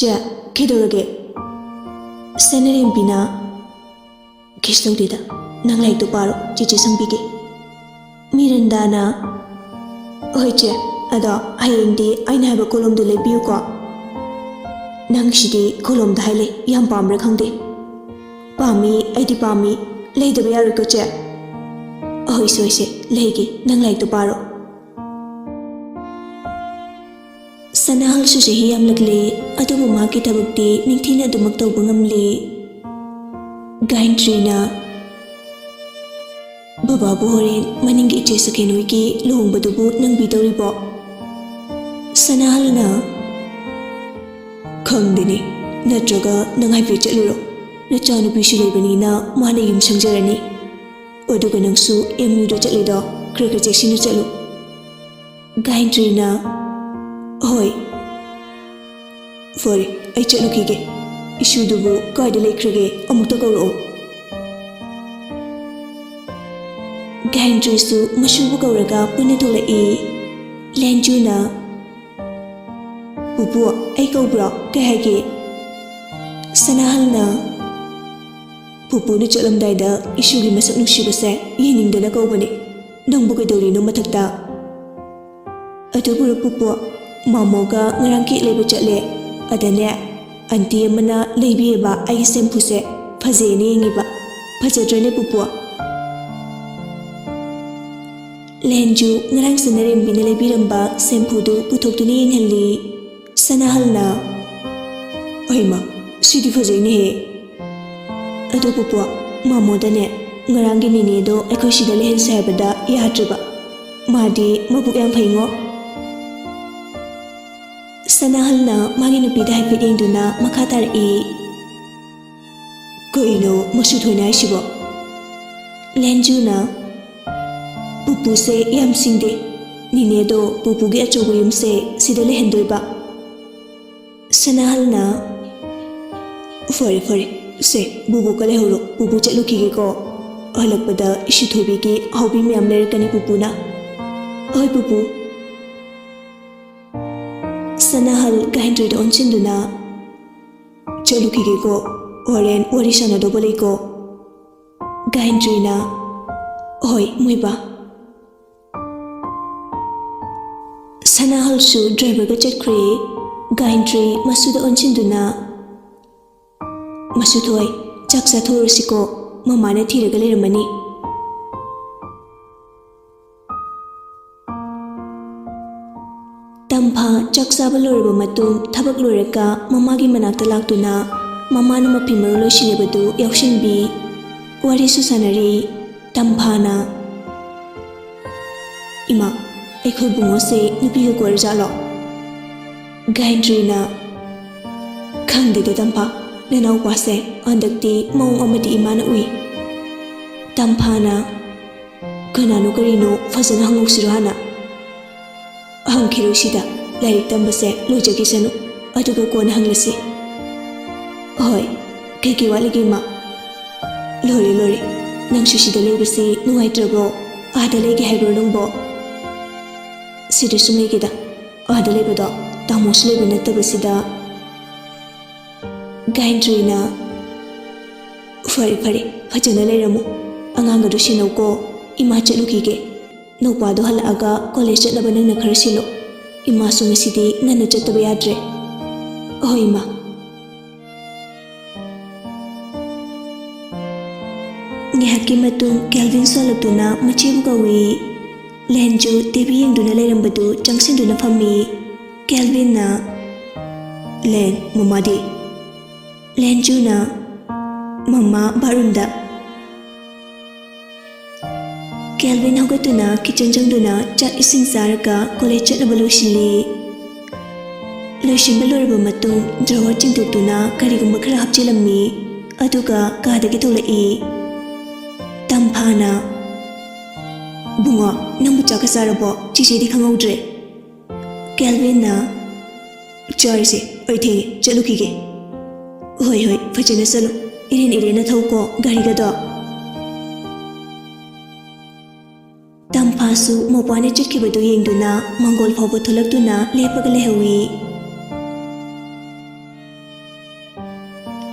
Che, kidorage. Senarin Pina Kisto dida. Nang like to paro, chichi sambige. Mirandana Oiche, Ada, Hayindi, I never column de lebuco. Nang shidi, column the highly, yam palm recongde. Pami, Adi Pami, lay the Biarico che. Oh, so I say, legi, nang like to paro. Sanahal Sushi am lagli, Adamu market abukti, Nitina dumakto bungamli. Gain Trina Baba Borin, Maningi Chesakin Wiki, Long Badubu, Nang Bidoribo Sanahal na Kongdini, Natraga, Nangai Vichaluro, Nachanu Bishilbanina, Manayim Sanjarani, Oduganangsu, Emudo Chalido, Cricket Chalu Gain Trina Hoi Fori, I chalukige. Issudubu Kaidalekrige Omutagoro Gaindrisu Mashubu Gauraga Punatola E Lanjuna Pupu Ekobra Kahage Sanahalna Pupu no Chalam Dida Issugi Masak Nushibase Yening the Nagobani Nambugadori no Matakta Atubura Pupu Mamoga Naranki Labor Chatle Adane Auntie Mana Labiba, I sempuse, Pazeni Niba, Pazadrene Pupua Lenju, Narang Sanarim Binalabiramba, Sempudu, Putokuni Hali, Sanahalna Oima, Sidi Fazeni Ado Pupua, Mamodane, Narangini Nido, Ekoshidale Sabada, Yatraba, Madi, Mabukam Pingo. Sanahalna Maginupida Hipidinduna Makatar E Koino Musutuna Shibo Lenjuna Pupu se Yam Singde Ninedo Pupugi Achoguyum se Sidale Hendoiba Sanahalna Fore se Bubu Kalehuro Pupu Chalukigeko Alakpada Ishitubiki Hobby me American Pupuna Oi Pupu Sanahal Gaindrid on Chinduna Chalukigeko Oren Warishana Doboleko Gaindrina Oi Muiba Sanahal Shu Driver Gachakri Gaindri Masuda on Chinduna Masutoi Chaksa Thorosiko Mamana Tiragalimani Tampa Chaksaba Lurba Matung, Tabak Lureka, Mamagi Manakta Laktuna, Mamana Mapimaro Shilibadu, Yakshin B, Wari Susanari, Tampana Ima, Eko Bungose, Nupiga Guarzalo Gaindrina Kandi de Tampa, Nanau Wase, Andakti, Mong Omati Imana Ui Tampana Kananu Karino, Fazan Hanguk Surana Hankirushida, Larry Tambase, Lujakisano, Atuga Kwan Hanglasi. Hoi, Kiki Waligima Lori, Nangshushida Legacy, Nuai Trabo, Adalegi Hagronumbo Sidusumigida, Adalebado, Tamos Lebanetta Gaindrina Fari, Fajana Leramu, Angangadushinoko, Imachalukige. No Pado Halaga, College at Labanana Karsilo, Imasumi City, Nana Chatabayadre. Oima Nihakimatung, Calvin Solotuna, Machibugawi, Lenju, Debi and Dunalerambadu, Junction Duna Fami, Calvina, Len, Mumadi, Lenjuna, Mama Barunda. Calvin Hogatuna, Kitchen Jangduna, Chak Ising Saraka, College at Labalushili. Lushim Balurba Matung, Drawa Chintutuna, Karigumaka Hapchilami, Atuka, Kadakitola E. Tampana Bunga, Nambuchaka Sarabo, Chichidi Kangodre. Calvina Charisi, Oiti, Chalukige. Hoi, Fajana Salo, Irina Toko, Garigado. Tampasu, Mopane Chikibadu Ying. ดู na มองโกลพอบทลักตุนะเลปกะเลหวี Tampana Bunga นำบุจากะสารบอ chichidi khangau dre. Calvin na Charisi, oithe, chalukige. Hoi, fajana salo. Irin na thauko, garigado. Tampasu, mopane chikibadu yengduna, mongol phobo tholakduna lepaka lehwi.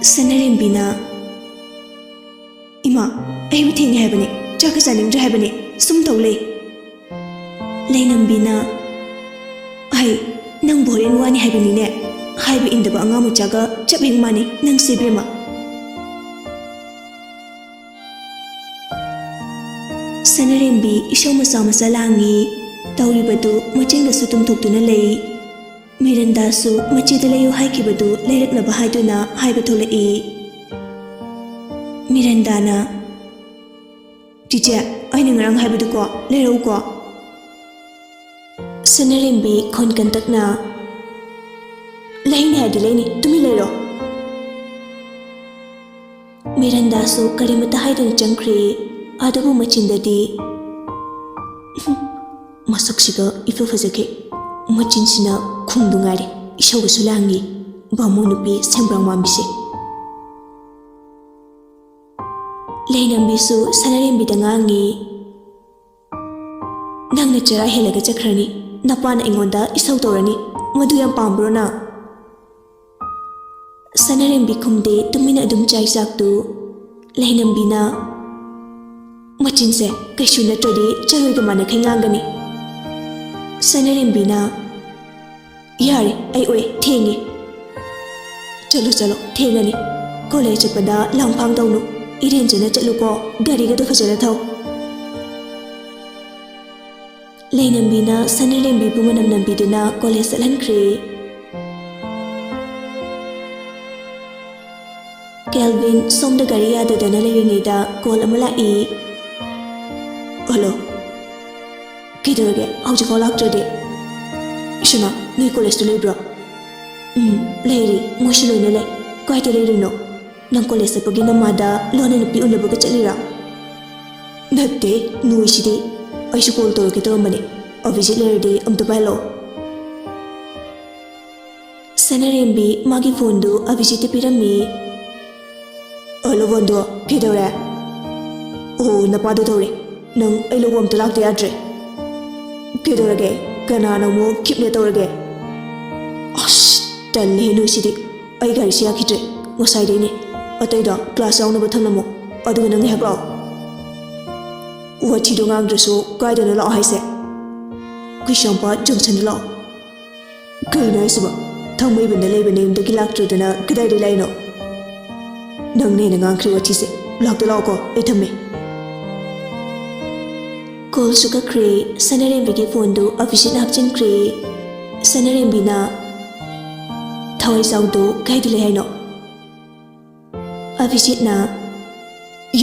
ꯁꯅꯔꯦꯝꯕꯤꯅ ꯏꯃꯥ ꯑꯩꯕꯨ ꯊꯦꯡꯉꯦ ꯍꯥꯏꯕꯅꯤ ꯆꯥꯛꯀ ꯆꯥꯅꯤꯡꯗ꯭ꯔꯦ ꯍꯥꯏꯕꯅꯤ ꯁꯨꯝ ꯇꯧ ꯂꯩ ꯂꯩꯅꯝꯕꯤꯅ ꯑꯩ ꯅꯪꯕꯨ ꯍꯣꯔꯦꯟ ꯋꯥꯅꯤ ꯍꯥꯏꯕꯅꯤꯅꯦ ꯍꯥꯏꯕ ꯏꯟꯗꯕ ꯑꯉꯥꯡ ꯃꯆꯥꯒ ꯆꯞ ꯍꯦꯛ ꯃꯥꯟꯅꯤ ꯅꯪꯁꯦ ꯏꯕꯦꯝꯃ ꯁꯅꯔꯦꯝꯕꯤ ꯏꯁꯧ ꯃꯆꯥ ꯃꯆꯥ ꯂꯥꯡꯉꯤ ꯇꯧꯔꯤꯕꯗꯨ ꯃꯆꯦꯡꯗꯁꯨ ꯇꯨꯝꯊꯣꯛꯇꯨꯅ ꯂꯩ ꯃꯤꯔꯟꯗꯥꯁꯨ ꯃꯆꯦꯗ ꯂꯩꯌꯨ ꯍꯥꯏꯈꯤꯕꯗꯨ ꯂꯩꯔꯛꯅꯕ ꯍꯥꯏꯗꯨꯅ ꯍꯥꯏꯕ ꯊꯣꯛꯂꯛꯏ ꯃꯤꯔꯟꯗꯥꯅ ꯆꯤꯆꯦ ꯑꯩꯅ ꯉꯔꯥꯡ ꯍꯥꯏꯕꯗꯨꯀꯣ ꯂꯩꯔꯛꯎꯀꯣ ꯁꯅꯔꯦꯝꯕꯤ ꯈꯣꯟ ꯀꯟꯇꯛꯅ ꯂꯩꯅꯤ ꯍꯥꯏꯗꯤ ꯂꯩꯅꯤ ꯇꯨꯃꯤꯟ ꯂꯩꯔꯣ ꯃꯤꯔꯟꯗꯥꯁꯨ ꯀꯔꯤꯃꯇ ꯍꯥꯏꯗꯨꯅ ꯆꯪꯈ꯭ꯔꯦ ꯑꯗꯨꯕꯨ ꯃꯆꯤꯟꯗꯗꯤ ꯃꯁꯛꯁꯤꯒ ꯏꯐ ꯐꯖꯈꯤ ꯃꯆꯤꯟꯁꯤꯅ ꯈꯨꯝꯗꯨ ꯉꯥꯏꯔꯦ ꯏꯁꯧꯒꯁꯨ ꯂꯥꯡꯉꯤ ꯕꯥꯃꯣꯟ ꯅꯨꯄꯤ ꯁꯦꯝꯕ꯭ꯔꯥꯡ ꯃꯥꯟꯕꯤꯁꯦ ꯂꯩꯅꯝꯕꯤꯁꯨ ꯁꯅꯔꯦꯝꯕꯤꯗ ꯉꯥꯡꯉꯤ ꯅꯪꯅ ꯆꯔꯥ ꯍꯦꯜꯂꯒ ꯆꯠꯈ꯭ꯔꯅꯤ ꯅꯄꯥꯅ ꯑꯩꯉꯣꯟꯗ ꯏꯁꯧ ꯇꯧꯔꯅꯤ ꯃꯗꯨ ꯌꯥꯝ ꯄꯥꯝꯕ꯭ꯔꯣ ꯅꯪ ꯁꯅꯔꯦꯝꯕꯤ ꯈꯨꯝꯗꯦ ꯇꯨꯃꯤꯟꯅ ꯑꯗꯨꯝ ꯆꯥꯏ ꯆꯥꯛꯇꯨ ꯂꯩꯅꯝꯕꯤꯅ ꯃꯆꯤꯟꯁꯦ ꯀꯩꯁꯨ ꯅꯠꯇ꯭ꯔꯗꯤ ꯆꯔꯣꯏꯒ ꯃꯥꯟꯅꯈꯩ ꯉꯥꯡꯒꯅꯤ ꯁꯅꯔꯦꯝꯕꯤꯅ ꯌꯥꯔꯦ ꯑꯩ ꯑꯣꯏ ꯊꯦꯡꯉꯦ ꯆꯠꯂꯣ ꯆꯠꯂꯣ ꯊꯦꯡꯉꯅꯤ ꯀꯣꯂꯦꯖ ꯆꯠꯄꯗ ꯂꯥꯡꯐꯥꯡ ꯇꯧꯅꯨ ꯏꯔꯦꯟꯖꯅ ꯆꯠꯂꯨꯀꯣ ꯒꯥꯔꯤꯒꯗꯣ ꯐꯖꯅ ꯊꯧ ꯂꯩꯅꯝꯕꯤꯅ ꯁꯅꯔꯦꯝꯕꯤꯕꯨ ꯃꯅꯝ ꯅꯝꯕꯤꯗꯨꯅ ꯀꯣꯂꯦꯖ ꯆꯠꯍꯟꯈ꯭ꯔꯦ ꯀꯦꯜꯚꯤꯟ ꯁꯣꯝꯗ ꯒꯥꯔꯤ ꯌꯥꯗꯗꯅ ꯂꯩꯔꯤꯉꯩꯗ ꯀꯣꯜ ꯑꯃ ꯂꯥꯛꯏ ꯍꯜꯂꯣ ꯀꯩꯗꯧꯔꯒꯦ ꯍꯧꯖꯤꯛꯐꯥꯎ ꯂꯥꯛꯇ꯭ꯔꯗꯤ ꯏꯁꯨꯅ ꯅꯣꯏ ꯀꯣꯂꯦꯖꯇꯨ ꯂꯩꯕ꯭ꯔꯣ ꯂꯩꯔꯤ ꯃꯣꯏꯁꯨ ꯂꯣꯏꯅ ꯂꯩ ꯀꯥꯏꯗ ꯂꯩꯔꯤꯅꯣ ꯅꯪ ꯀꯣꯂꯦꯖ ꯆꯠꯄꯒꯤ ꯅꯃꯥꯗ ꯂꯣꯟꯅ ꯅꯨꯄꯤ ꯎꯅꯕꯒ ꯆꯠꯂꯤꯔꯥ ꯅꯠꯇꯦ ꯅꯣꯏꯁꯤꯗꯤ ꯑꯩꯁꯨ ꯀꯣꯜ ꯇꯧꯔꯛꯀꯦ ꯇꯧꯔꯝꯕꯅꯦ ꯑꯣꯐꯤꯁꯤꯠ ꯂꯩꯔꯗꯤ ꯑꯝꯇ ꯄꯥꯏꯍꯜꯂꯛꯑꯣ ꯁꯅꯔꯦꯝꯕꯤ ꯃꯥꯒꯤ ꯐꯣꯟꯗꯨ ꯑꯚꯤꯖꯤꯠꯇ ꯄꯤꯔꯝꯃꯤ ꯍꯜꯂꯣ ꯕꯣꯟꯗꯣ ꯀꯩꯗꯧꯔꯦ ꯑꯣ ꯅꯄꯥꯗꯣ ꯇꯧꯔꯦ ꯅꯪ ꯑꯩ ꯂꯧꯕ ꯑꯝꯇ ꯂꯥꯛꯇ ꯌꯥꯗ꯭ꯔꯦ ꯀꯩꯗꯧꯔꯒꯦ ꯀꯅꯥꯅ ꯑꯃꯨꯛ ꯈꯤꯞꯅꯦ ꯇꯧꯔꯒꯦ ꯑꯁ ꯇꯜꯂꯦꯍꯦ ꯅꯣꯏꯁꯤꯗꯤ ꯑꯩ ꯒꯥꯔꯤꯁꯤ ꯌꯥꯈꯤꯗ꯭ꯔꯦ ꯉꯁꯥꯏꯗꯩꯅꯦ ꯑꯇꯩꯗꯣ ꯀ꯭ꯂꯥꯁ ꯌꯥꯎꯅꯕ ꯊꯝꯂꯝꯃꯣ ꯑꯗꯨꯒ ꯅꯪ ꯉꯥꯏꯍꯥꯛ ꯂꯥꯛꯑꯣ ꯋꯥꯊꯤꯗꯣ ꯉꯥꯡꯗ꯭ꯔꯁꯨ ꯀꯥꯏꯗꯅꯣ ꯂꯥꯛꯑꯣ ꯍꯥꯏꯁꯦ ꯀꯩꯁꯥꯝꯄꯥꯠ ꯖꯪꯁꯟꯗ ꯂꯥꯛꯑꯣ ꯀꯩꯅꯣ ꯍꯥꯏꯁꯤꯕꯣ ꯊꯥꯡꯃꯩꯕꯟꯗ ꯂꯩꯕ ꯅꯌꯨꯝꯗꯒꯤ ꯂꯥꯛꯇ꯭ꯔꯗꯅ ꯀꯗꯥꯏꯗꯩ ꯂꯥꯛꯏꯅꯣ ꯅꯪꯅ ꯍꯦꯟꯅ ꯉꯥꯡꯈ꯭ꯔꯦ ꯋꯥꯊꯤꯁꯦ ꯂꯥꯛꯇ ꯂꯥꯛꯑꯣꯀꯣ ꯑꯩ ꯊꯝꯃꯦ ꯀꯣꯜꯁꯨ ꯀꯛꯈ꯭ꯔꯦ ꯁꯅꯔꯦꯝꯕꯤꯒꯤ ꯐꯣꯟꯗꯨ ꯑꯚꯤꯖꯤꯠꯅ ꯍꯥꯞꯆꯤꯟꯈ꯭ꯔꯦ ꯁꯅꯔꯦꯝꯕꯤꯅ ꯊꯋꯥꯏꯖꯥꯎꯗꯨ ꯀꯥꯏꯗ ꯂꯩ ꯍꯥꯏꯅꯣ ꯑꯚꯤꯖꯤꯠꯅ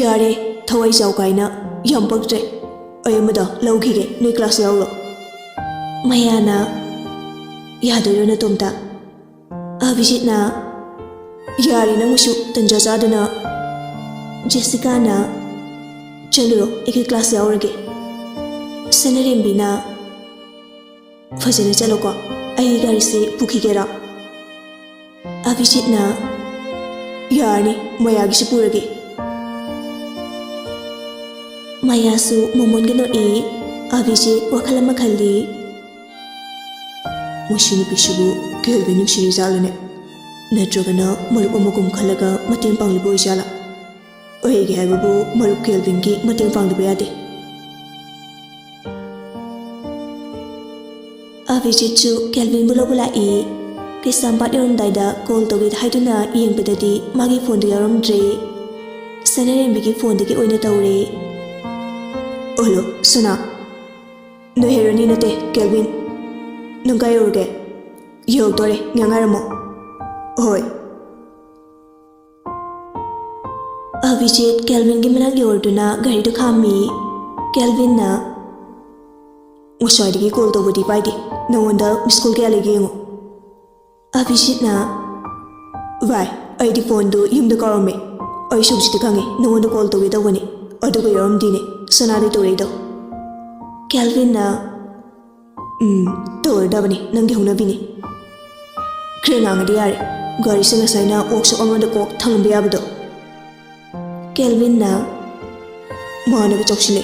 ꯌꯥꯔꯦ ꯊꯋꯥꯏꯖꯥꯎ ꯀꯥꯏꯅ ꯌꯥꯝ ꯄꯛꯇ꯭ꯔꯦ ꯑꯩ ꯑꯃꯗ ꯂꯧꯈꯤꯒꯦ ꯅꯣꯏ ꯀ꯭ꯂꯥꯁ ꯌꯥꯎꯔꯣ ꯃꯌꯥꯅ ꯌꯥꯗꯣꯏꯔꯣ ꯅꯇꯣꯝꯇ ꯑꯚꯤꯖꯤꯠꯅ ꯌꯥꯔꯦ ꯅꯪꯁꯨ ꯇꯟꯖꯥ ꯆꯥꯗꯅ ꯖꯦꯁꯤꯀꯥꯅ ꯆꯠꯂꯨꯔꯣ ꯑꯩꯒꯤ ꯀ꯭ꯂꯥꯁ ꯌꯥꯎꯔꯒꯦ ꯁꯅꯔꯦꯝꯕꯤꯅ ꯐꯖꯅ ꯆꯠꯂꯣꯀꯣ ꯑꯩꯒꯤ ꯒꯥꯔꯤꯁꯦ ꯄꯨꯈꯤꯒꯦꯔꯥ ꯑꯚꯤꯖꯤꯠꯅ ꯌꯥꯔꯅꯤ ꯃꯌꯥꯒꯤꯁꯨ ꯄꯨꯔꯒꯦ ꯃꯌꯥꯁꯨ ꯃꯣꯃꯣꯟꯒ ꯅꯣꯛꯏ ꯑꯚꯤꯖꯤꯠ ꯋꯥꯈꯜ ꯑꯃ ꯈꯜꯂꯤ ꯃꯁꯤ ꯅꯨꯄꯤꯁꯤꯕꯨ ꯀꯦꯜꯚꯤꯟ ꯅꯨꯡꯁꯤꯔꯤꯖꯥꯠꯂꯅꯦ ꯅꯠꯇ꯭ꯔꯒꯅ ꯃꯔꯨꯞ ꯑꯃꯒꯨꯝ ꯈꯜꯂꯒ ꯃꯇꯦꯡ ꯄꯥꯡꯂꯤꯕ ꯑꯣꯏꯖꯥꯠꯂꯥ ꯑꯩꯒꯤ ꯍꯥꯏꯕꯕꯨ ꯃꯔꯨꯞ ꯀꯦꯜꯚꯤꯟꯒꯤ ꯃꯇꯦꯡ ꯄꯥꯡꯗꯕ ꯌꯥꯗꯦ ꯑꯚꯤꯖꯤꯠꯁꯨ ꯀꯦꯜꯚꯤꯟꯕꯨ ꯂꯧꯕ ꯂꯥꯛꯏ ꯀꯩꯁꯥꯝꯄꯥꯠ ꯌꯧꯔꯝꯗꯥꯏꯗ ꯀꯣꯜ ꯇꯧꯒꯦ ꯍꯥꯏꯗꯨꯅ ꯌꯦꯡꯕꯗꯗꯤ ꯃꯥꯒꯤ ꯐꯣꯟꯗꯨ ꯌꯥꯎꯔꯝꯗ꯭ꯔꯦ ꯁꯅꯔꯦꯝꯕꯤꯒꯤ ꯐꯣꯟꯗꯒꯤ ꯑꯣꯏꯅ ꯇꯧꯔꯦ ꯍꯜꯂꯣ ꯁꯅꯥ ꯅꯣꯏ ꯍꯦꯔꯣꯅꯤ ꯅꯠꯇꯦ ꯀꯦꯜꯚꯤꯟ ꯅꯪ ꯀꯥꯏ ꯌꯧꯔꯒꯦ ꯌꯧꯔꯛꯇꯣꯔꯦ ꯉꯥꯏꯔꯝꯃꯣ ꯍꯣꯏ ꯑꯚꯤꯖꯤꯠ ꯀꯦꯜꯚꯤꯟꯒꯤ ꯃꯅꯥꯛ ꯌꯧꯔꯗꯨꯅ ꯒꯥꯔꯤꯗꯨ ꯈꯥꯝꯃꯤ ꯀꯦꯜꯚꯤꯟꯅ ꯉꯁꯥꯏꯗꯒꯤ ꯀꯣꯜ ꯇꯧꯕꯗꯤ ꯄꯥꯏꯗꯦ ꯅꯉꯣꯟꯗ ꯃꯤꯁ ꯀꯣꯜ ꯀꯌꯥ ꯂꯩꯒꯦ ꯌꯦꯡꯉꯣ ꯑꯚꯤꯖꯤꯠꯅ ꯚꯥꯏ ꯑꯩꯗꯤ ꯐꯣꯟꯗꯨ ꯌꯨꯝꯗ ꯀꯥꯎꯔꯝꯃꯦ ꯑꯩꯁꯨ ꯍꯧꯖꯤꯛꯇꯤ ꯈꯪꯉꯦ ꯅꯉꯣꯟꯗ ꯀꯣꯜ ꯇꯧꯒꯦ ꯇꯧꯕꯅꯤ ꯑꯗꯨꯒ ꯌꯥꯎꯔꯝꯗꯦꯅꯦ ꯁꯅꯥꯗꯩ ꯇꯧꯔꯛꯏꯗꯣ ꯀꯦꯜꯚꯤꯟꯅ ꯇꯧꯔꯗꯕꯅꯤ ꯅꯪꯒꯤ ꯍꯧꯅꯕꯤꯅꯤ ꯈꯔ ꯉꯥꯡꯉꯗꯤ ꯌꯥꯔꯦ ꯒꯥꯔꯤꯁꯦ ꯉꯁꯥꯏꯅ ꯋꯥꯛꯁꯣꯞ ꯑꯃꯗ ꯀꯣꯛ ꯊꯝꯂꯝꯕ ꯌꯥꯕꯗꯣ ꯀꯦꯜꯚꯤꯟꯅ ꯃꯥꯅꯒ ꯆꯥꯎꯁꯤꯜꯂꯦ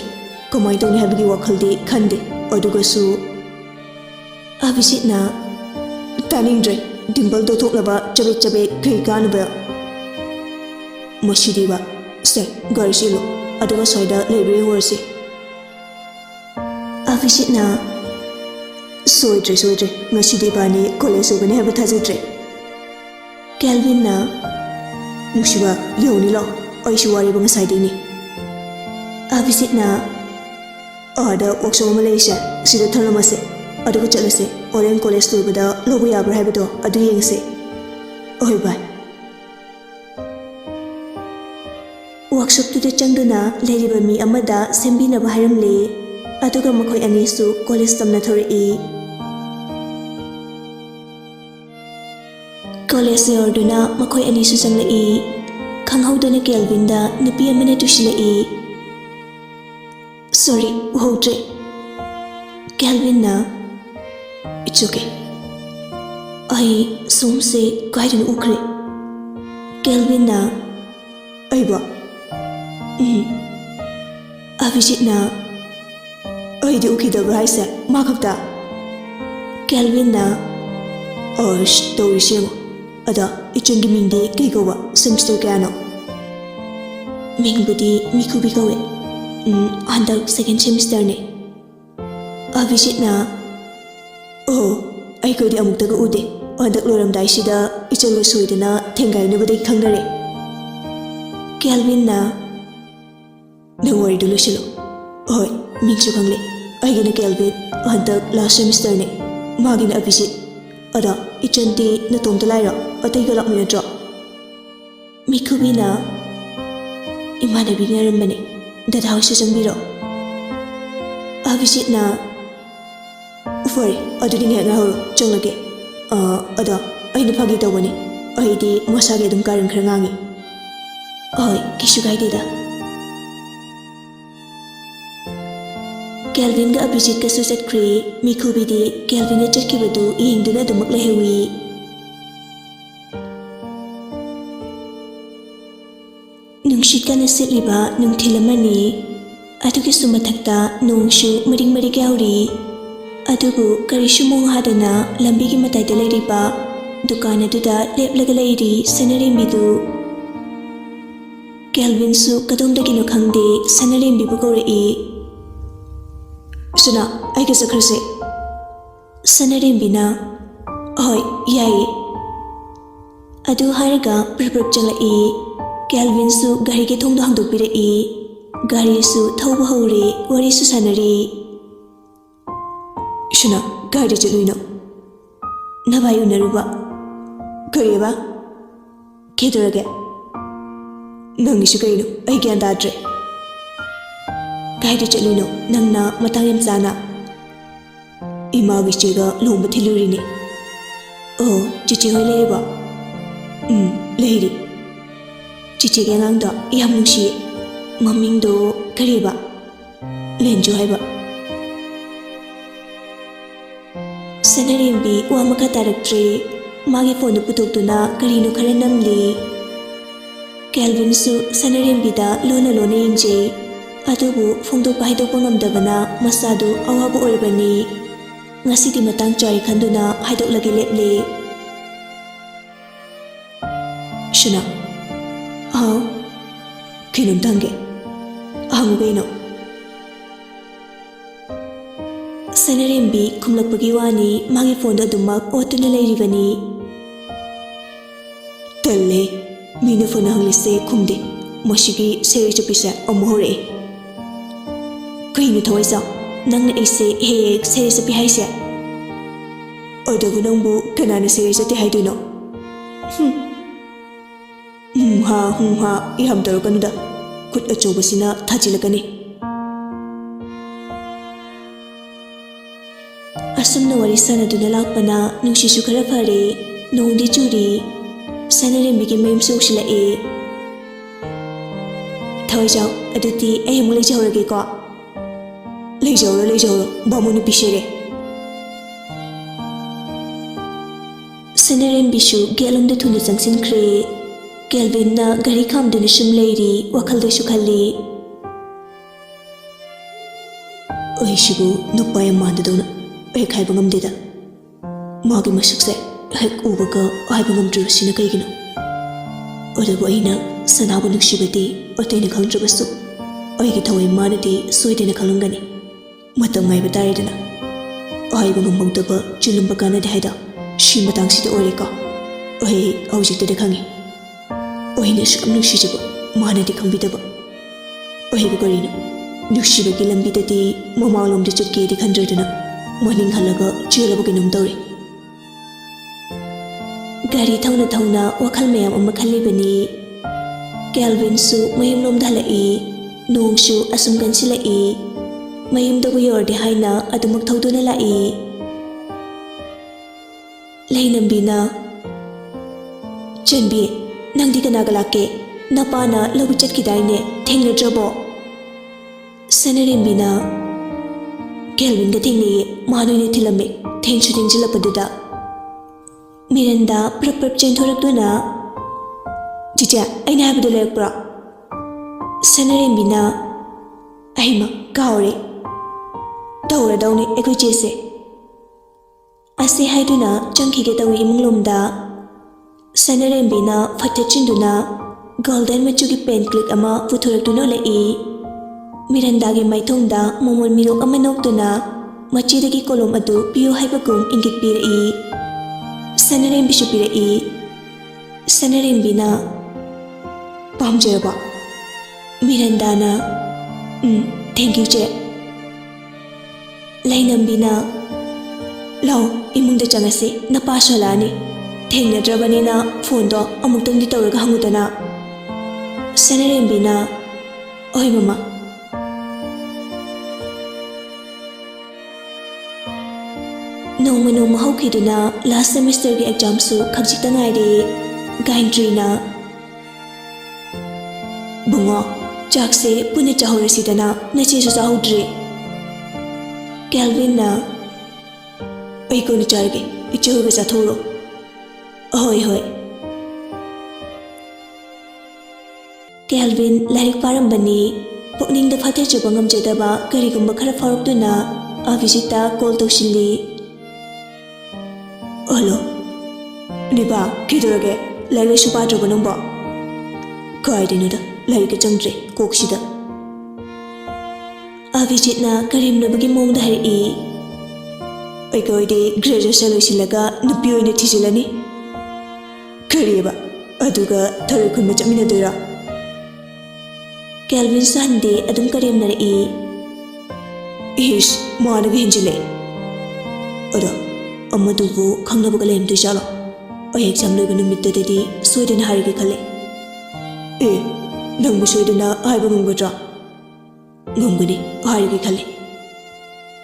ꯀꯃꯥꯏꯅ ꯇꯧꯅꯤ ꯍꯥꯏꯕꯒꯤ ꯋꯥꯈꯜꯗꯤ ꯈꯟꯗꯦ ꯑꯗꯨꯒꯁꯨ ꯑꯚꯤꯖꯤꯠꯅ ꯇꯥꯅꯤꯡꯗ꯭ꯔꯦ ꯗꯤꯝꯄꯜ ꯇꯧꯊꯣꯛꯅꯕ ꯆꯕꯦꯠ ꯆꯕꯦꯠ ꯀꯩ ꯀꯥꯟꯅꯕ Masidiba, se, Garcilo, aduga soida library worsi. Avishitna, soidre, Masidibani, college open have a tazatre. Calvin na, Mushiba, Yonilo, Oishuari Bangasidini. Avishitna, Ada, Oxo Malaysia, Sida Talamase, Aduga Chalase, Oren College Lubada, Lobuya Brabado, Adu Yangse. Oi bye. Workshop to the Chanduna, Lady Bami Amada, Sembina Baharamle, Aduga Makoi Anisu, College Tamnatori. College Orduna, Makoi Anisu Sangla Kanghaudana Kelvinda, Nupia Manetushila Sorry, Wotre. Kelvinna, it's okay. I soon say quite an ukre. Kelvinna, Aiba. Avishitna, I do okay the rice, mark of that. Kelvinna, Torishimo, Ada, Ichungimindi, Gigowa, Semster Gano. Mingbudi, Mikubikowe, under second semester. Avishitna, I could Amutaga Ude, on the Loram Daishida, Ichalo Suidana, Tengai nobody Kangare. Kelvinna, no worry, Delushilo. Oi, Miksukangli, I get a Kelvin, on the last semester. Magin a visit. Ada, Ichanti, Natum the Lyra, or take a lot in a drop. Mikubina, Imana Bina Mani, that house is a mirror. Avishitna, Furry, I didn't get now, Jolage. Ada, I the Pagita Wani, I the Masagedum Karan Krangangi. Oi, Kishugaida. Kelvin ga Abhijit ka Susat Cree, Mikubidi, Kelvin at Chakibadu, Yingduna the Muklehewi. Nungshika na Sitliba, Nung Tilamani, Atukisumatakta, Nungshu, Maring Marigauri, Atugu, Karishumong Hadana, Lambigi Matay Ladiba, Dukana Duda, Leplagalaidi, Sanarim Bidu. Kelvin su Katum the Kinokangde, Sanarim Bibugore. Suna, I guess a crusade. Sanarim Bina, Oi, Yai. Adu Haraga, Prepare Jala Kelvin su Gariki Tung the Handu Pire Gari su Tauba Hore, Wari Susanari. Shuna, Gari Jaluino. Navayu Naruba. Kariba Kidraga Nangishukaino, I can't datre. Gari Jaluino, Nangna, Matangam Sana. Imagichiga, Lombatillurini. Oh, Chichi Leba. Lady. Chichi Gananda, Yamushi. Mamindo, Kariba. Lenjoiba. Sanarimbi, Wamaka Directory, Magi Fondo Pututuna, Karino Karanamli. Kelvin su Sanarimbida, Lona Lona Inje. Adubu, Fondo Pahido Pongam Davana, Masadu, Awabu Urbani. Ngasiti Matang Chai Kanduna, Hidok Lagi Lepli. Shuna. How? Kinum Tange. Ahangubeno. Sanarimbi, Kumlakpagiwani, Magi Fondo Dumak, Otuna Lairivani. Tale, Mina Fonahangli Kumde, Moshigi, Sericapisa, Omohore. Kainu Toisa, Nang Ase, Hey, Serisapi Haisa. Odagunambu, Kanana Serisati Haiduno. Ha, Iham Doroganda. Kut a Chobasina, Tajilagani. Asumna Warisana Dunalapana, Nushishu Karapare, No di Juri, Sanarim became Mame Social Toyjo, Aduti, Amulajo Geko Lejo, Bomunu Pishere Sanarim Bishu, Galum the Tunisangsin Cree, Galvinna, Garikam Denishim Lady, Wakalde Shukali Oishibu, no by a mandadona. I Kaibangam dida. Magi Masukse, Hek Ubaga, Ibangam Drusina Kaigino. Oda Oinam. ꯁꯅꯥꯕꯨ ꯅꯨꯡꯁꯤꯕꯗꯤ ꯑꯇꯩꯅ ꯈꯪꯗ꯭ꯔꯕꯁꯨ ꯑꯩꯒꯤ ꯊꯋꯥꯏ ꯃꯥꯅꯗꯤ ꯁꯣꯏꯗꯅ ꯈꯪꯂꯝꯒꯅꯤ ꯃꯇꯝ ꯉꯥꯏꯕ ꯇꯥꯔꯦꯗꯅ ꯍꯥꯏꯕ ꯉꯝꯍꯧꯗꯕ ꯆꯨꯜꯂꯨꯝꯕ ꯀꯥꯟꯅꯗꯦ ꯍꯥꯏꯗ ꯁꯤ ꯃꯇꯥꯡꯁꯤꯗ ꯑꯣꯏꯔꯦꯀꯣ ꯑꯩ ꯍꯧꯖꯤꯛꯇꯗ ꯈꯪꯉꯤ ꯑꯩꯅ ꯁꯨꯛ ꯅꯨꯡꯁꯤꯖꯕ ꯃꯥꯅꯗꯤ ꯈꯪꯕꯤꯗꯕ ꯑꯩꯕꯨ ꯀꯔꯤꯅꯣ ꯅꯨꯡꯁꯤꯕꯒꯤ ꯂꯝꯕꯤꯗꯗꯤ ꯃꯃꯥꯡꯂꯣꯝꯗ ꯆꯠꯀꯦꯗꯤ ꯈꯟꯗ꯭ꯔꯗꯅ ꯃꯅꯤꯡ ꯍꯜꯂꯒ ꯆꯦꯜꯂꯕ ꯀꯩꯅꯣꯝ ꯇꯧꯔꯦ ꯒꯥꯔꯤ ꯊꯧꯅ ꯊꯧꯅ ꯋꯥꯈꯜ ꯃꯌꯥꯝ ꯑꯃ ꯈꯜꯂꯤꯕꯅꯤ ꯀꯦꯜꯚꯤꯟꯁꯨ ꯃꯌꯨꯝꯂꯣꯝꯗ ꯍꯜꯂꯛꯏ ꯅꯣꯡꯁꯨ ꯑꯁꯨꯝ ꯀꯟꯁꯤꯜꯂꯛꯏ ꯃꯌꯨꯝꯗꯕꯨ ꯌꯧꯔꯗꯤ ꯍꯥꯏꯅ ꯑꯗꯨꯃꯛ ꯊꯧꯗꯨꯅ ꯂꯥꯛꯏ ꯂꯩꯅꯝꯕꯤꯅ ꯆꯟꯕꯤ ꯅꯪꯗꯤ ꯀꯅꯥꯒ ꯂꯥꯛꯀꯦ ꯅꯄꯥꯅ ꯂꯧꯕ ꯆꯠꯈꯤꯗꯥꯏꯅꯦ ꯊꯦꯡꯅꯗ꯭ꯔꯕꯣ ꯁꯅꯔꯦꯝꯕꯤꯅ ꯀꯦꯜꯚꯤꯟꯒ ꯊꯦꯡꯅꯩꯌꯦ ꯃꯥ ꯅꯣꯏꯅ ꯊꯤꯜꯂꯝꯃꯦ ꯊꯦꯡꯁꯨ ꯊꯦꯡꯖꯤꯜꯂꯛꯄꯗꯨꯗ ꯃꯤꯔꯟꯗꯥ ꯄ꯭ꯔꯞ ꯄ꯭ꯔꯞ ꯆꯦꯟꯊꯣꯔꯛꯇꯨꯅ ꯆꯤꯆꯦ ꯑꯩꯅ ꯍꯥꯏꯕꯗꯣ ꯂꯩꯔꯛꯄ꯭ꯔꯣ ꯁꯅꯔꯦꯝꯕꯤꯅ ꯑꯩꯃ ꯀꯥꯎꯔꯦ ꯇꯧꯔꯗꯧꯅꯤ ꯑꯩꯈꯣꯏ ꯆꯦꯁꯦ ꯑꯁꯤ ꯍꯥꯏꯗꯨꯅ ꯆꯪꯈꯤꯒꯦ ꯇꯧꯏ ꯏꯃꯨꯡꯂꯣꯝꯗ ꯁꯅꯔꯦꯝꯕꯤꯅ ꯐꯠꯇꯆꯤꯟꯗꯨꯅ ꯒꯣꯜꯗꯟ ꯃꯆꯨꯒꯤ ꯄꯦꯟ ꯀ꯭ꯂꯤꯛ ꯑꯃ ꯄꯨꯊꯣꯔꯛꯇꯨꯅ ꯎꯠꯂꯛꯏ ꯃꯤꯔꯟꯗꯥꯒꯤ ꯃꯥꯏꯊꯣꯡꯗ ꯃꯣꯃꯣꯟ ꯃꯤꯅꯣꯛ ꯑꯃ ꯅꯣꯛꯇꯨꯅ ꯃꯆꯦꯗꯒꯤ ꯀꯣꯂꯣꯝ ꯑꯗꯨ ꯄꯤꯌꯨ ꯍꯥꯏꯕꯒꯨꯝ ꯏꯪꯒꯤꯠ ꯄꯤꯔꯛꯏ ꯁꯅꯔꯦꯝꯕꯤꯁꯨ ꯄꯤꯔꯛꯏ ꯁꯅꯔꯦꯝꯕꯤꯅ ꯄꯥꯝꯖꯔꯕ ꯃꯤꯔꯟꯗꯥꯅ ꯊꯦꯡꯀ꯭ꯌꯨ ꯆꯦ ꯂꯩꯅꯝꯕꯤꯅ ꯂꯥꯎ ꯏꯃꯨꯡꯗ ꯆꯪꯉꯁꯤ ꯅꯄꯥꯁꯨ ꯍꯜꯂꯛꯑꯅꯤ ꯊꯦꯡꯅꯗ꯭ꯔꯕꯅꯤꯅ ꯐꯣꯟꯗꯣ ꯑꯃꯨꯛꯇꯪꯗꯤ ꯇꯧꯔꯒ ꯍꯪꯉꯨꯗꯅ ꯁꯅꯔꯦꯝꯕꯤꯅ ꯍꯣꯏ ꯃꯃꯥ ꯅꯣꯡꯃ ꯅꯣꯡꯃ ꯍꯧꯈꯤꯗꯨꯅ ꯂꯥꯁ ꯁꯦꯃꯤꯁꯇꯔꯒꯤ ꯑꯦꯛꯖꯥꯝꯁꯨ ꯈꯖꯤꯛꯇ ꯉꯥꯏꯔꯦ ꯒꯥꯏꯟꯇ꯭ꯔꯤꯅ ꯕꯨꯡꯉꯣ ꯆꯥꯛꯁꯦ ꯄꯨꯟꯅ ꯆꯥꯍꯧꯔꯁꯤꯗꯅ ꯅꯆꯦꯁꯨ ꯆꯥꯍꯧꯗ꯭ꯔꯤ ꯀꯦꯜꯚꯤꯟꯅ ꯑꯩ ꯀꯣꯟꯅ ꯆꯥꯔꯒꯦ ꯏꯆꯦꯍꯣꯏꯒ ꯆꯥꯊꯣꯛꯎꯔꯣ ꯍꯣꯏ ꯍꯣꯏ ꯀꯦꯜꯚꯤꯟ ꯂꯥꯏꯔꯤꯛ ꯄꯥꯔꯝꯕꯅꯤ ꯄꯨꯛꯅꯤꯡꯗ ꯐꯥꯊꯖꯕ ꯉꯝꯖꯗꯕ ꯀꯔꯤꯒꯨꯝꯕ ꯈꯔ ꯐꯥꯎꯔꯛꯇꯨꯅ ꯑꯚꯤꯖꯤꯠꯇ ꯀꯣꯜ ꯇꯧꯁꯤꯜꯂꯤ ꯍꯜꯂꯣ ꯅꯤꯄꯥ ꯀꯩꯗꯧꯔꯒꯦ ꯂꯥꯏꯔꯤꯛ ꯂꯥꯏꯁꯨ ꯄꯥꯗ꯭ꯔꯕꯣ ꯅꯪꯕꯣ ꯀꯥꯏꯗꯩꯅꯣꯗ ꯂꯥꯏꯔꯤꯛꯀ ꯆꯪꯗ꯭ꯔꯦ ꯀꯣꯛꯁꯤꯗ ꯑꯚꯤꯖꯤꯠꯅ ꯀꯔꯦꯝꯅꯕꯒꯤ ꯃꯑꯣꯡꯗ ꯍꯥꯏꯔꯛꯏ ꯑꯩꯈꯣꯏꯗꯤ ꯒ꯭ꯔꯦꯖꯨꯑꯦꯁꯟ ꯂꯣꯏꯁꯤꯜꯂꯒ ꯅꯨꯄꯤ ꯑꯣꯏꯅ ꯊꯤꯖꯤꯜꯂꯅꯤ ꯀꯔꯤꯕ ꯑꯗꯨꯒ ꯊꯔꯣꯏ ꯈꯨꯟꯕ ꯆꯠꯃꯤꯟꯅꯗꯣꯏꯔꯣ ꯀꯦꯜꯚꯤꯟꯁꯨ ꯍꯟꯗꯦ ꯑꯗꯨꯝ ꯀꯔꯦꯝꯅꯔꯛꯏ ꯏꯁ ꯃꯥꯅꯒ ꯍꯦꯟꯖꯤꯜꯂꯛꯑꯦ ꯑꯗꯣ ꯑꯃꯗꯨꯕꯨ ꯈꯪꯅꯕꯒ ꯂꯩꯔꯝꯗꯣꯏꯖꯥꯠꯂꯣ ꯑꯩ ꯑꯦꯛꯖꯥꯝ ꯂꯣꯏꯕ ꯅꯨꯃꯤꯠꯇꯨꯗꯗꯤ ꯁꯣꯏꯗꯅ ꯍꯥꯏꯔꯒꯦ ꯈꯜꯂꯦ ꯑꯦ ꯅꯪꯕꯨ ꯁꯣꯏꯗꯅ ꯍꯥꯏꯕ ꯉꯝꯒꯗ꯭ꯔꯥ ꯉꯝꯒꯅꯤ ꯍꯥꯏꯔꯒꯦ ꯈꯜꯂꯦ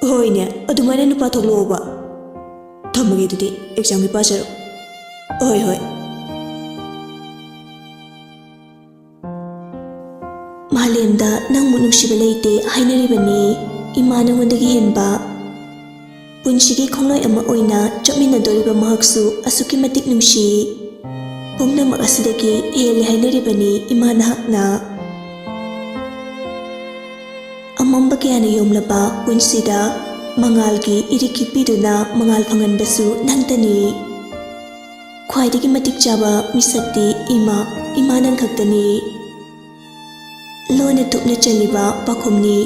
ꯍꯣꯏꯅꯦ ꯑꯗꯨꯃꯥꯏꯅ ꯅꯨꯄꯥ ꯊꯣꯛꯂꯛꯑꯣꯕ ꯊꯝꯃꯒꯦ ꯑꯗꯨꯗꯤ ꯑꯦꯛꯖꯥꯝꯒꯤ ꯄꯥꯖꯔꯣ ꯍꯣꯏ ꯍꯣꯏ ꯃꯥꯂꯦꯝꯗ ꯅꯪꯃꯨꯛ ꯅꯨꯡꯁꯤꯕ ꯂꯩꯇꯦ ꯍꯥꯏꯅꯔꯤꯕꯅꯤ ꯏꯃꯥ ꯅꯉꯣꯟꯗꯒꯤ ꯍꯦꯟꯕ ꯄꯨꯟꯁꯤꯒꯤ ꯈꯣꯡꯂꯣꯏ ꯑꯃ ꯑꯣꯏꯅ ꯆꯠꯃꯤꯟꯅꯗꯣꯔꯤꯕ ꯃꯍꯥꯛꯁꯨ ꯑꯁꯨꯛꯀꯤ ꯃꯇꯤꯛ ꯅꯨꯡꯁꯤ ꯄꯨꯝꯅꯃꯛ ꯑꯁꯤꯗꯒꯤ ꯍꯦꯜꯂꯦ ꯍꯥꯏꯅꯔꯤꯕꯅꯤ ꯏꯃꯥ ꯅꯍꯥꯛꯅ ꯑꯃꯝꯕ ꯀꯌꯥꯅ ꯌꯣꯝꯂꯕ ꯄꯨꯟꯁꯤꯗ ꯃꯉꯥꯜꯒꯤ ꯏꯔꯤꯛꯀꯤ ꯄꯤꯗꯨꯅ ꯃꯉꯥꯜ ꯐꯪꯍꯟꯕꯁꯨ ꯅꯪꯇꯅꯤ ꯈ꯭ꯋꯥꯏꯗꯒꯤ ꯃꯇꯤꯛ ꯆꯥꯕ ꯃꯤꯁꯛꯇꯤ ꯏꯃꯥ ꯅꯪ ꯈꯛꯇꯅꯤ ꯂꯣꯟꯅ ꯇꯨꯞꯅ ꯆꯜꯂꯤꯕ ꯄꯥꯈꯨꯝꯅꯤ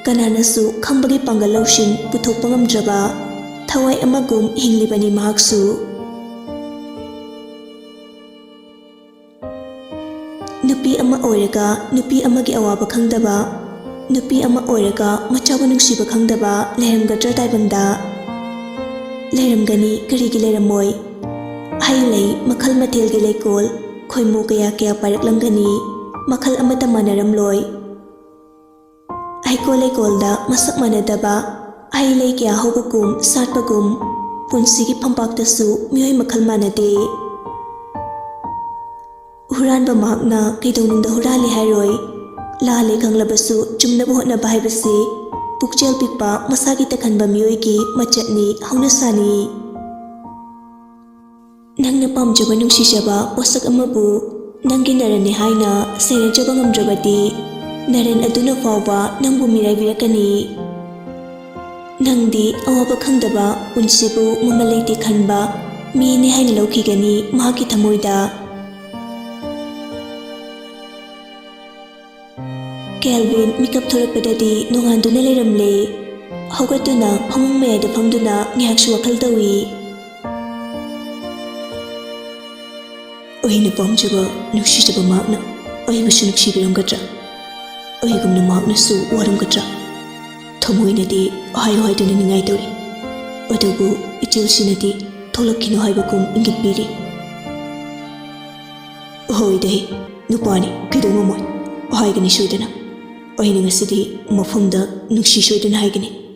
ꯀꯅꯥꯅꯁꯨ ꯈꯪꯕꯒꯤ ꯄꯥꯡꯒꯜ ꯂꯧꯁꯤꯡ ꯄꯨꯊꯣꯛꯄ ꯉꯝꯗ꯭ꯔꯕ ꯊꯋꯥꯏ ꯑꯃꯒꯨꯝ ꯍꯤꯡꯂꯤꯕꯅꯤ ꯃꯍꯥꯛꯁꯨ ꯅꯨꯄꯤ ꯑꯃ ꯑꯣꯏꯔꯒ ꯅꯨꯄꯤ ꯑꯃꯒꯤ ꯑꯋꯥꯕ ꯈꯪꯗꯕ ꯅꯨꯄꯤ ꯑꯃ ꯑꯣꯏꯔꯒ ꯃꯆꯥꯕꯨ ꯅꯨꯡꯁꯤꯕ ꯈꯪꯗꯕ ꯂꯩꯔꯝꯒꯗ꯭ꯔꯥ ꯇꯥꯏꯕꯪꯗ ꯂꯩꯔꯝꯒꯅꯤ ꯀꯔꯤꯒꯤ ꯂꯩꯔꯝꯃꯣꯏ ꯍꯩ ꯂꯩ ꯃꯈꯜ ꯃꯊꯦꯜꯒꯤ ꯂꯩꯀꯣꯜ ꯈꯣꯏꯃꯨ ꯀꯌꯥ ꯀꯌꯥ ꯄꯥꯏꯔꯛꯂꯝꯒꯅꯤ ꯃꯈꯜ ꯑꯃꯠꯇ ꯃꯥꯟꯅꯔꯝꯂꯣꯏ ꯍꯩꯀꯣꯜ ꯂꯩꯀꯣꯜꯗ ꯃꯁꯛ ꯃꯥꯟꯅꯗꯕ ꯍꯩ ꯂꯩ ꯀꯌꯥ ꯍꯧꯕꯒꯨꯝ ꯁꯥꯠꯄꯒꯨꯝ ꯄꯨꯟꯁꯤꯒꯤ ꯐꯝꯄꯥꯛꯇꯁꯨ ꯃꯤꯑꯣꯏ ꯃꯈꯜ ꯃꯥꯟꯅꯗꯦ ꯍꯨꯔꯥꯟꯕ ꯃꯍꯥꯛꯅ ꯀꯩꯗꯧꯅꯨꯡꯗ ꯍꯨꯔꯥꯜꯂꯤ ꯍꯥꯏꯔꯣꯏ ꯂꯥꯜꯂꯦ ꯈꯪꯂꯕꯁꯨ ꯆꯨꯝꯅꯕ ꯍꯣꯠꯅꯕ ꯍꯥꯏꯕꯁꯤ ꯄꯨꯛꯆꯦꯜ ꯄꯤꯛꯄ ꯃꯁꯥꯒꯤ ꯇꯛꯈꯟꯕ ꯃꯤꯑꯣꯏꯒꯤ ꯃꯆꯠꯅꯤ ꯍꯧꯅꯁꯥꯅꯤ ꯅꯪꯅ ꯄꯥꯝꯖꯕ ꯅꯨꯡꯁꯤꯖꯕ ꯄꯣꯠꯁꯛ ꯑꯃꯕꯨ ꯅꯪꯒꯤ ꯅꯔꯟꯅꯤ ꯍꯥꯏꯅ ꯁꯦꯟꯅꯖꯕ ꯉꯝꯗ꯭ꯔꯕꯗꯤ ꯅꯔꯟ ꯑꯗꯨꯅ ꯐꯥꯎꯕ ꯅꯪꯕꯨ ꯃꯤꯔꯥꯏꯕꯤꯔꯛꯀꯅꯤ ꯅꯪꯗꯤ ꯑꯋꯥꯕ ꯈꯪꯗꯕ ꯄꯨꯟꯁꯤꯕꯨ ꯃꯃꯜ ꯂꯩꯇꯦ ꯈꯟꯕ ꯃꯤꯅꯤ ꯍꯥꯏꯅ ꯂꯧꯈꯤꯒꯅꯤ ꯃꯍꯥꯛꯀꯤ ꯊꯃꯣꯏꯗ ꯀꯦꯜꯕꯤꯟ ꯃꯤꯀꯞ ꯊꯣꯔꯛꯄꯗꯗꯤ ꯅꯣꯡꯉꯥꯟꯗꯨꯅ ꯂꯩꯔꯝꯂꯦ꯫ ꯍꯧꯒꯠꯇꯨꯅ ꯐꯃꯨꯡ ꯃꯌꯥꯏꯗ ꯐꯝꯗꯨꯅ ꯉꯥꯏꯍꯥꯛꯁꯨ ꯋꯥꯈꯜ ꯇꯧꯏ꯫ ꯑꯩꯅ ꯄꯥꯝꯖꯕ ꯅꯨꯡꯁꯤꯖꯕ ꯃꯍꯥꯛꯅ ꯑꯩꯕꯨꯁꯨ ꯅꯨꯡꯁꯤꯕꯤꯔꯝꯒꯗ꯭ꯔꯥ? ꯑꯩꯒꯨꯝꯅ ꯃꯍꯥꯛꯅꯁꯨ ꯋꯥꯔꯝꯒꯗ꯭ꯔꯥ? ꯊꯃꯣꯏꯅꯗꯤ ꯍꯥꯏꯌꯨ ꯍꯥꯏꯗꯨꯅ ꯅꯤꯡꯉꯥꯏ ꯇꯧꯔꯤ, ꯑꯗꯨꯕꯨ ꯏꯆꯤꯜꯁꯤꯅꯗꯤ ꯊꯣꯛꯂꯛꯈꯤꯅꯨ ꯍꯥꯏꯕꯒꯨꯝ ꯏꯪꯒꯤꯠ ꯄꯤꯔꯤ꯫ ꯍꯣꯏꯗꯦ, ꯅꯨꯄꯥꯅꯤ, ꯀꯩꯗꯧ ꯉꯝꯃꯣꯏ? ꯍꯥꯏꯒꯅꯤ ꯁꯣꯏꯗꯅ꯫ ꯑꯩꯅ ꯉꯁꯤꯗꯤ ꯃꯐꯝꯗ ꯅꯨꯡꯁꯤ ꯁꯣꯏꯗꯅ ꯍꯥꯏꯒꯅꯤ꯫